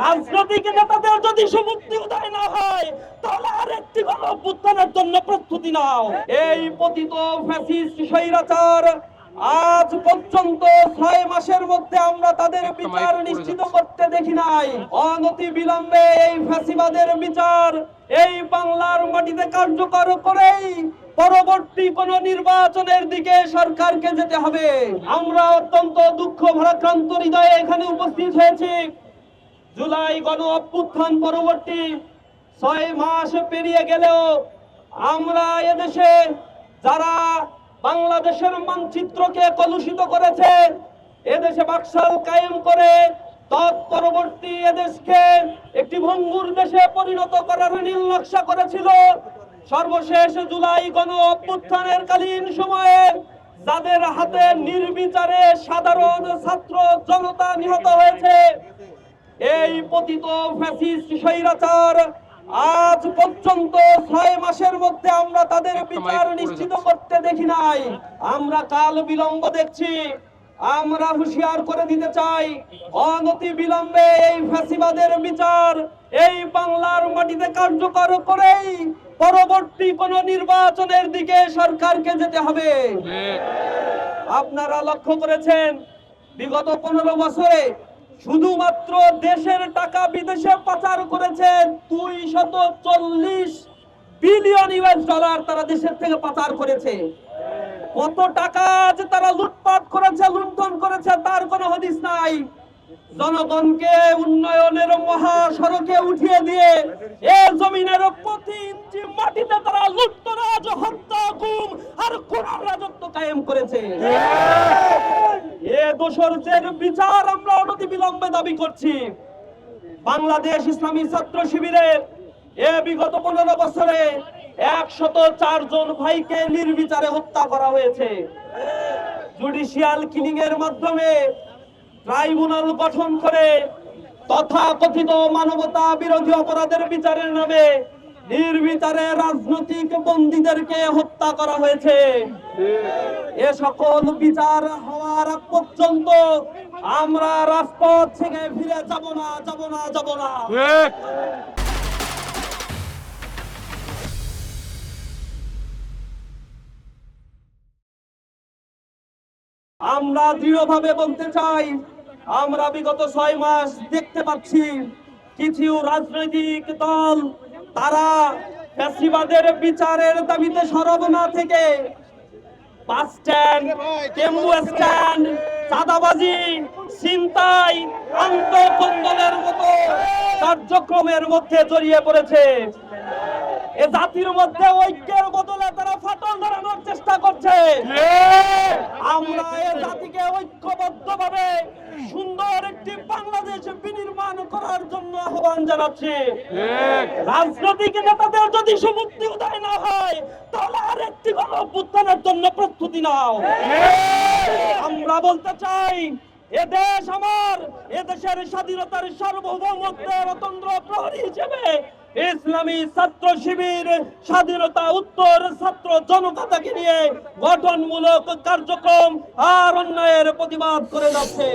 রাজনৈতিক নেতাদের যদি সুবুদ্ধি উদয় না হয় তাহলে আরেকটি গণঅভ্যুত্থানের জন্য প্রস্তুতি নাও। এই পতিত ফ্যাসিস্ট স্বৈরাচার আজ পর্যন্ত 6 মাসের মধ্যে আমরা তাদের বিচার নিশ্চিত করতে দেখি নাই। অনতি বিলম্বে এই ফ্যাসিবাদের বিচার এই বাংলার মাটিতে কার্যকর করেই পরবর্তী কোন নির্বাচনের দিকে সরকারকে যেতে হবে। আমরা অত্যন্ত দুঃখ ভারাক্রান্ত হৃদয়ে এখানে উপস্থিত হয়েছি। জুলাই গণ অভ্যুত্থান পরবর্তী 6 মাস পেরিয়ে গেলেও আমরা এদেশে যারা বাংলাদেশের মানচিত্রকে কলুষিত করেছে, এদেশে বাকশাল কায়েম করে তৎপরবর্তী এদেশকে একটি ভঙ্গুর দেশে পরিণত করার নীল নকশা করেছিল, সর্বশেষ জুলাই গণ অভ্যুত্থানের কালীন সময়ে যাদের হাতে নির্বিচারে সাধারণ ছাত্র জনতা নিহত হয়েছে, এই পতিত ফ্যাসিস্ট স্বৈরাচার আজ পর্যন্ত 6 মাসের মধ্যে আমরা তাদের বিচার নিশ্চিত করতে দেখি নাই। আমরা কাল বিলম্ব দেখছি। আমরা হুঁশিয়ার করে দিতে চাই, অনতি বিলম্বে এই ফ্যাসিবাদের বিচার এই বাংলার মাটিতে কার্যকর করেই পরবর্তী কোন নির্বাচনের দিকে সরকারকে যেতে হবে। আপনারা লক্ষ্য করেছেন বিগত 15 বছরে শুধুমাত্র দেশের টাকা বিদেশে পাচার করেছে 240 বিলিয়ন ইউএস ডলার তারা দেশের থেকে পাচার করেছে। কত টাকা যে তারা লুটপাট করেছে, লুণ্ঠন করেছে তার কোনো হদিস নাই। জনগণকে উন্নয়নের মহাসড়কে উঠিয়ে দিয়ে এ জমিনের প্রতি ইঞ্চি মাটিতে তারা লুটতরাজ, হত্যা, গুম আর খুনের রাজত্ব কায়েম করেছে। এ দোষরদের বিচার আমরা অনতি বিলম্বে দাবি করছি। বাংলাদেশ ইসলামী ছাত্র শিবিরের বিগত 15 বছরে 104 জন ভাইকে নির্বিচারে হত্যা করা হয়েছে। জুডিশিয়াল কিলিং এর মাধ্যমে ট্রাইব্যুনাল গঠন করে তথাকথিত মানবতা বিরোধী অপরাধের বিচারের নামে নির্বিচারে রাজনৈতিক বন্দীদেরকে হত্যা করা হয়েছে। এ সকল বিচার হওয়ার আগ পর্যন্ত আমরা রাজপথ থেকে ফিরে যাব না, যাব না, যাব না। আমরা দৃঢ়ভাবে বলতে চাই, আমরা বিগত 6 মাস দেখতে পাচ্ছি কিছু রাজনৈতিক দল তারা ফ্যাসিবাদের বিচারের দাবিতে সরব না থেকে বাস স্ট্যান্ড, টেম্পু স্ট্যান্ড, চাঁদাবাজি, ছিনতাই, আন্তঃকন্দলের মতো কার্যক্রমের মধ্যে জড়িয়ে পড়েছে। এ জাতির মধ্যে ঐক্যের বদলে তারা ফাটল ধরানোর চেষ্টা করছে। আমরা এই জাতিকে ঐক্যবদ্ধভাবে সুন্দর একটি বাংলাদেশ বিনির্মাণ করার জন্য আহ্বান জানাচ্ছি। রাজনৈতিক নেতাদের যদি সুবুদ্ধি উদয় না হয় তাহলে আরেকটি গণঅভ্যুত্থানের জন্য প্রস্তুতি নাও। আমরা বলতে চাই, এদেশ আমার, এদেশের স্বাধীনতার সার্বভৌমত্বের অতন্ত্র প্রহরী হিসেবে ইসলামী ছাত্র শিবির স্বাধীনতা উত্তর ছাত্র জনতাকে নিয়ে গঠনমূলক কার্যক্রম আর অন্যায়ের প্রতিবাদ করে যাচ্ছে।